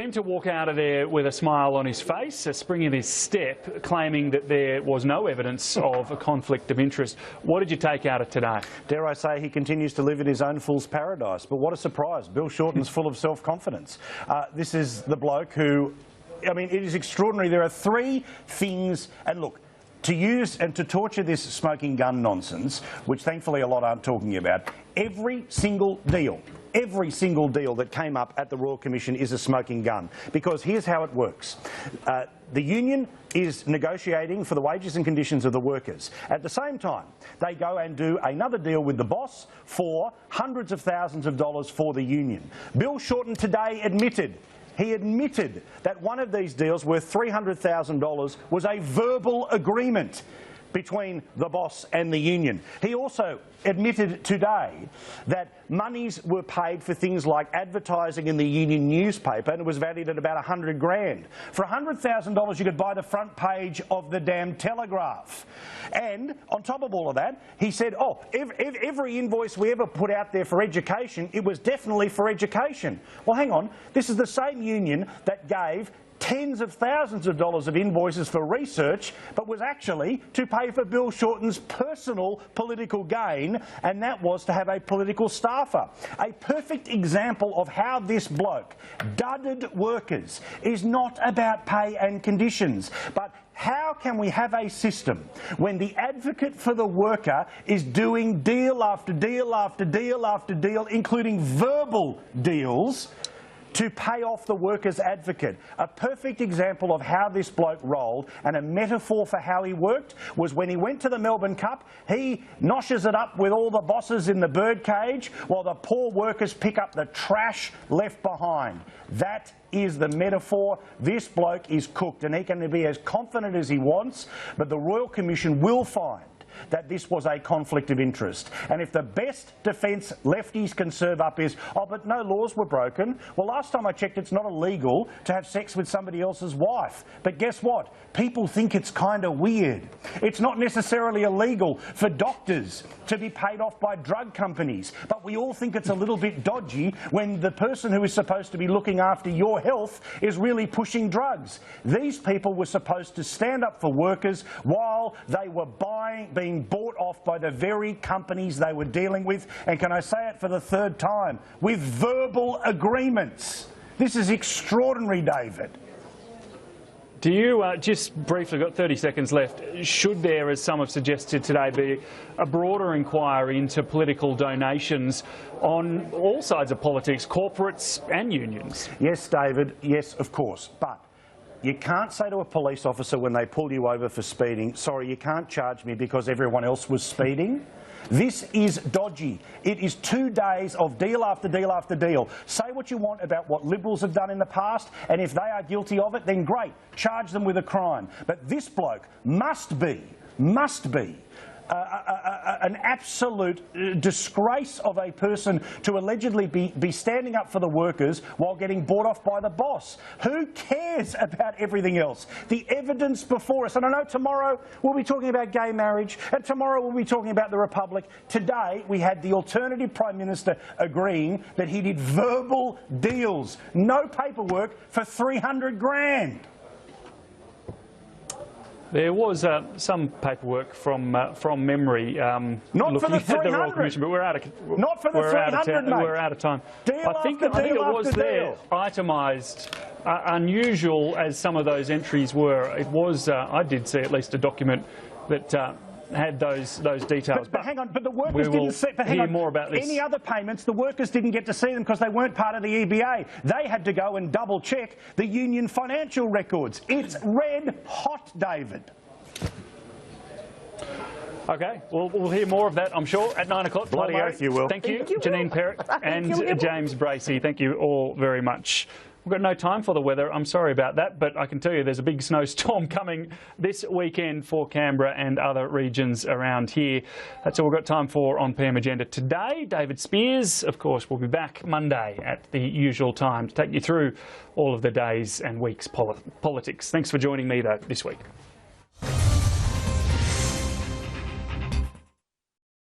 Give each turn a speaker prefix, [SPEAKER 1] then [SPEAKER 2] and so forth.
[SPEAKER 1] Him to walk out of there with a smile on his face, a spring in his step, claiming that there was no evidence of a conflict of interest. What did you take out of today?
[SPEAKER 2] Dare I say he continues to live in his own fool's paradise. But what a surprise. Bill Shorten's full of self-confidence. This is the bloke who, I mean, it is extraordinary. There are three things, and look, to use and to torture this smoking gun nonsense, which thankfully a lot aren't talking about, every single deal that came up at the Royal Commission is a smoking gun. Because here's how it works. The union is negotiating for the wages and conditions of the workers. At the same time, they go and do another deal with the boss for hundreds of thousands of dollars for the union. Bill Shorten today admitted that one of these deals worth $300,000 was a verbal agreement between the boss and the union. He also admitted today that monies were paid for things like advertising in the union newspaper, and it was valued at about $100 grand. For $100,000 you could buy the front page of the damn Telegraph. And on top of all of that, he said, oh, every invoice we ever put out there for education, it was definitely for education. Well, hang on, this is the same union that gave tens of thousands of dollars of invoices for research, but was actually to pay for Bill Shorten's personal political gain, and that was to have a political staffer. A perfect example of how this bloke dudded workers is not about pay and conditions, but how can we have a system when the advocate for the worker is doing deal after deal after deal after deal, including verbal deals, to pay off the workers' advocate? A perfect example of how this bloke rolled, and a metaphor for how he worked, was when he went to the Melbourne Cup, he noshes it up with all the bosses in the birdcage while the poor workers pick up the trash left behind. That is the metaphor. This bloke is cooked, and he can be as confident as he wants, but the Royal Commission will find that this was a conflict of interest. And if the best defence lefties can serve up is, oh, but no laws were broken. Well, last time I checked, it's not illegal to have sex with somebody else's wife. But guess what? People think it's kind of weird. It's not necessarily illegal for doctors to be paid off by drug companies. But we all think it's a little bit dodgy when the person who is supposed to be looking after your health is really pushing drugs. These people were supposed to stand up for workers while they were being bought off by the very companies they were dealing with, and can I say it for the third time, with verbal agreements. This is extraordinary, David.
[SPEAKER 1] Do you, just briefly, got 30 seconds left, should there, as some have suggested today, be a broader inquiry into political donations on all sides of politics, corporates and unions?
[SPEAKER 2] Yes, David, yes, of course, but you can't say to a police officer when they pull you over for speeding, sorry, you can't charge me because everyone else was speeding. This is dodgy. It is 2 days of deal after deal after deal. Say what you want about what Liberals have done in the past, and if they are guilty of it, then great, charge them with a crime. But this bloke must be an absolute disgrace of a person to allegedly be standing up for the workers while getting bought off by the boss. Who cares about everything else? The evidence before us, and I know tomorrow we'll be talking about gay marriage, and tomorrow we'll be talking about the Republic. Today we had the alternative Prime Minister agreeing that he did verbal deals, no paperwork, for $300 grand.
[SPEAKER 1] There was some paperwork from memory
[SPEAKER 2] not for the 300.
[SPEAKER 1] At the Royal Commission, but we're out of
[SPEAKER 2] not for the 300, mate.
[SPEAKER 1] We're out of time.
[SPEAKER 2] I think it was there, itemised,
[SPEAKER 1] unusual as some of those entries were. It was. I did see at least a document that had those details.
[SPEAKER 2] But hang on, but the workers didn't see. But hang on,
[SPEAKER 1] more about this.
[SPEAKER 2] Any other payments, the workers didn't get to see them because they weren't part of the EBA. They had to go and double check the union financial records. It's red hot, David.
[SPEAKER 1] Okay, well, we'll hear more of that, I'm sure, at 9 o'clock.
[SPEAKER 2] Bloody oath you will.
[SPEAKER 1] Thank you, Janine Perrott and James Bracey. Thank you all very much. We've got no time for the weather, I'm sorry about that, but I can tell you there's a big snowstorm coming this weekend for Canberra and other regions around here. That's all we've got time for on PM Agenda today. David Spears, of course, will be back Monday at the usual time to take you through all of the days and weeks' politics. Thanks for joining me, though, this week.